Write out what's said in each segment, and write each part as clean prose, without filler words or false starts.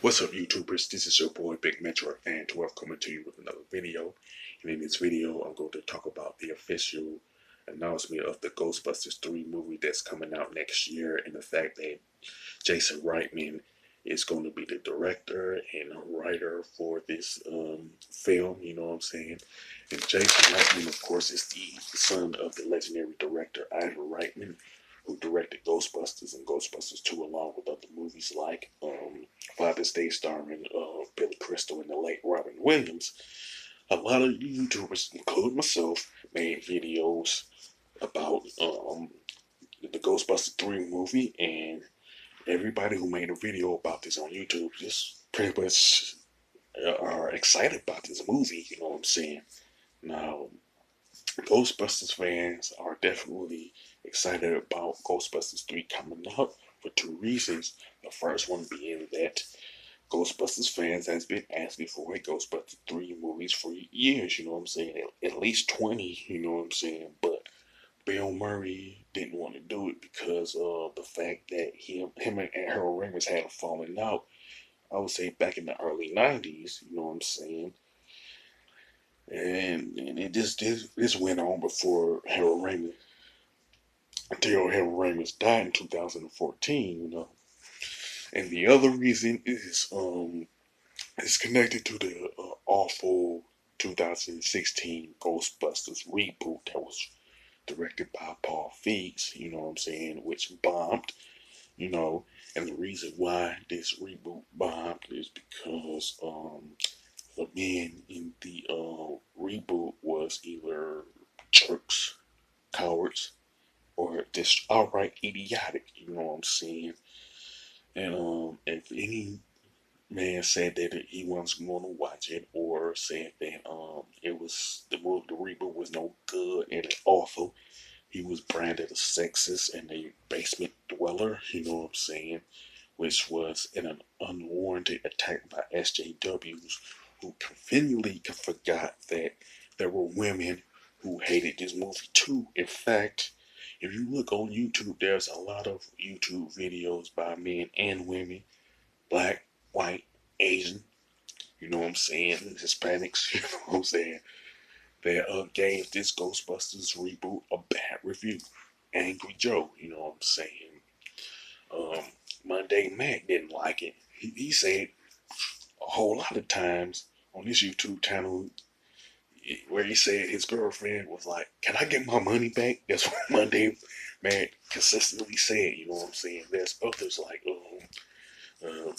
What's up, YouTubers? This is your boy Big Metro Fan 12 coming to you with another video. And in this video, I'm going to talk about the official announcement of the Ghostbusters 3 movie that's coming out next year, and the fact that Jason Reitman is going to be the director and writer for this film. You know what I'm saying? And Jason Reitman, of course, is the son of the legendary director Ivor Reitman, who directed Ghostbusters and Ghostbusters 2, along with other movies like Father's Day, starring Billy Crystal and the late Robin Williams. A lot of YouTubers, including myself, made videos about the Ghostbusters 3 movie, and everybody who made a video about this on YouTube just pretty much are excited about this movie. You know what I'm saying? Now, Ghostbusters fans are definitely excited about Ghostbusters 3 coming out for two reasons. The first one being that Ghostbusters fans has been asking for a Ghostbusters 3 movies for years, you know what I'm saying? At least 20, you know what I'm saying? But Bill Murray didn't want to do it because of the fact that him and Harold Ramis had a falling out. I would say back in the early 90s, you know what I'm saying? And this went on before Harold Ramis, until Harold Ramis died in 2014, you know. And the other reason is it's connected to the awful 2016 Ghostbusters reboot that was directed by Paul Feig, you know what I'm saying, which bombed, you know. And the reason why this reboot bombed is because the men in the reboot was either jerks, cowards, or just outright idiotic, you know what I'm saying. And if any man said that he wasn't going to watch it, or said that it was the reboot was no good and awful, he was branded a sexist and a basement dweller. You know what I'm saying? Which was an unwarranted attack by SJWs who conveniently forgot that there were women who hated this movie too. In fact, if you look on YouTube, there's a lot of YouTube videos by men and women, black, white, Asian, you know what I'm saying, Hispanics, you know what I'm saying, that gave this Ghostbusters reboot a bad review. Angry Joe, you know what I'm saying. Um, Monday Mac didn't like it. He said a whole lot of times on his YouTube channel where he said his girlfriend was like, "Can I get my money back?" That's what Monday Mac consistently said. You know what I'm saying. There's others like um,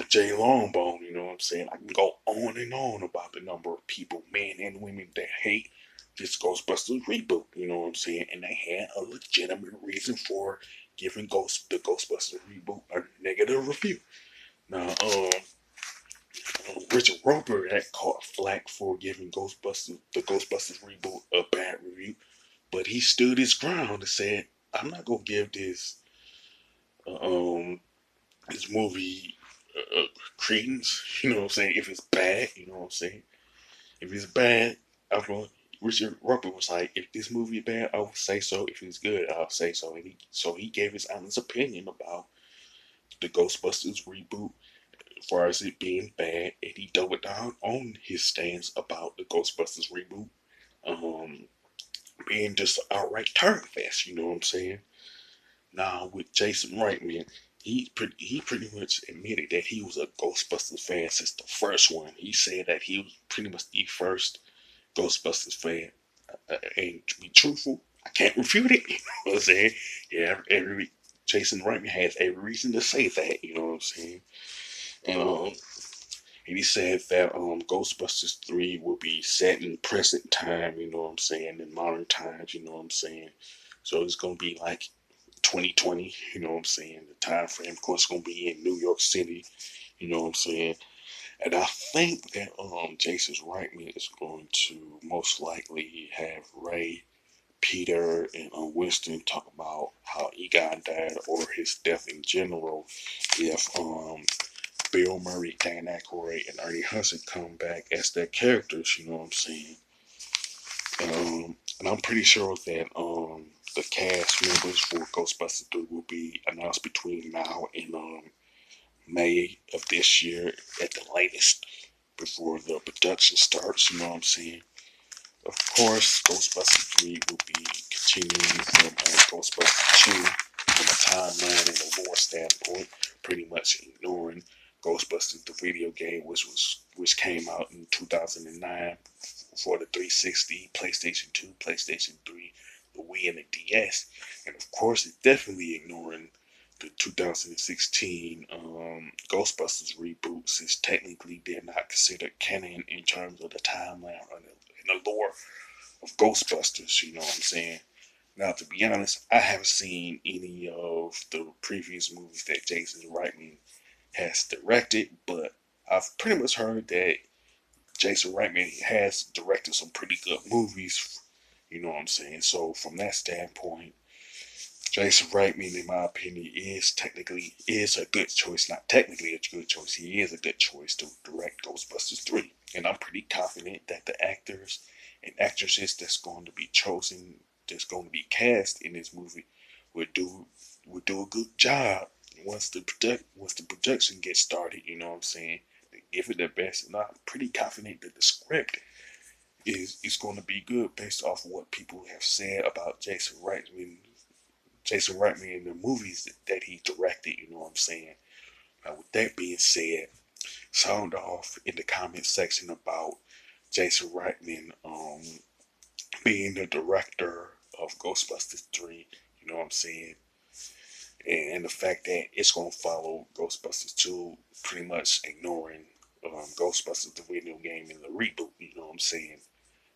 Jay Longbone, you know what I'm saying? I can go on and on about the number of people, men and women, that hate this Ghostbusters reboot, you know what I'm saying? And they had a legitimate reason for giving the Ghostbusters reboot a negative review. Now, Richard Roper had caught flack for giving the Ghostbusters reboot a bad review, but he stood his ground and said, "I'm not gonna give uh, um this movie credence. You know what I'm saying? If it's bad, you know what I'm saying? If it's bad, I'm going." Richard Roper was like, "If this movie is bad, I will say so. If it's good, I'll say so." And he gave his honest opinion about the Ghostbusters reboot, as far as it being bad, and he doubled down on his stance about the Ghostbusters reboot, um, being just outright turd fest. You know what I'm saying? Now with Jason Reitman, he pretty much admitted that he was a Ghostbusters fan since the first one. He said that he was pretty much the first Ghostbusters fan. And to be truthful, I can't refute it. You know what I'm saying? Yeah, every Jason Reitman has every reason to say that. You know what I'm saying? And he said that Ghostbusters 3 will be set in present time. You know what I'm saying? In modern times. You know what I'm saying? So it's gonna be like 2020, you know what I'm saying? The time frame, of course, gonna be in New York City, you know what I'm saying? And I think that Jason Reitman is going to most likely have Ray, Peter, and Winston talk about how Egon died or his death in general. If Bill Murray, Dan Aykroyd, and Ernie Hudson come back as their characters, you know what I'm saying? And I'm pretty sure that the cast members for Ghostbusters 3 will be announced between now and May of this year at the latest before the production starts, you know what I'm saying? Of course, Ghostbusters 3 will be continuing from Ghostbusters 2 from a timeline and a lore standpoint, pretty much ignoring Ghostbusters the video game, which came out in 2009 for the 360, PlayStation 2, PlayStation 3, the Wii, and the DS. And of course, it's definitely ignoring the 2016 Ghostbusters reboot, since technically they're not considered canon in terms of the timeline and the lore of Ghostbusters, you know what I'm saying? Now, to be honest, I haven't seen any of the previous movies that Jason Reitman has directed, but I've pretty much heard that Jason Reitman has directed some pretty good movies, you know what I'm saying? So, from that standpoint, Jason Reitman, in my opinion, is a good choice. Not technically a good choice. He is a good choice to direct Ghostbusters 3. And I'm pretty confident that the actors and actresses that's going to be chosen, that's going to be cast in this movie, will do will do a good job once the production gets started. You know what I'm saying? They give it their best, and I'm pretty confident that the script is going to be good based off of what people have said about Jason Reitman. Jason Reitman in the movies that he directed, you know what I'm saying? Now, with that being said, sound off in the comment section about Jason Reitman being the director of Ghostbusters 3, you know what I'm saying? And the fact that it's going to follow Ghostbusters 2, pretty much ignoring Ghostbusters the video game and the reboot, you know what I'm saying?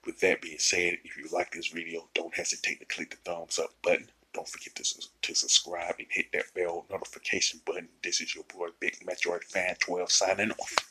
With that being said, if you like this video, don't hesitate to click the thumbs up button. Don't forget to subscribe and hit that bell notification button. This is your boy Big Metroid Fan 12 signing off.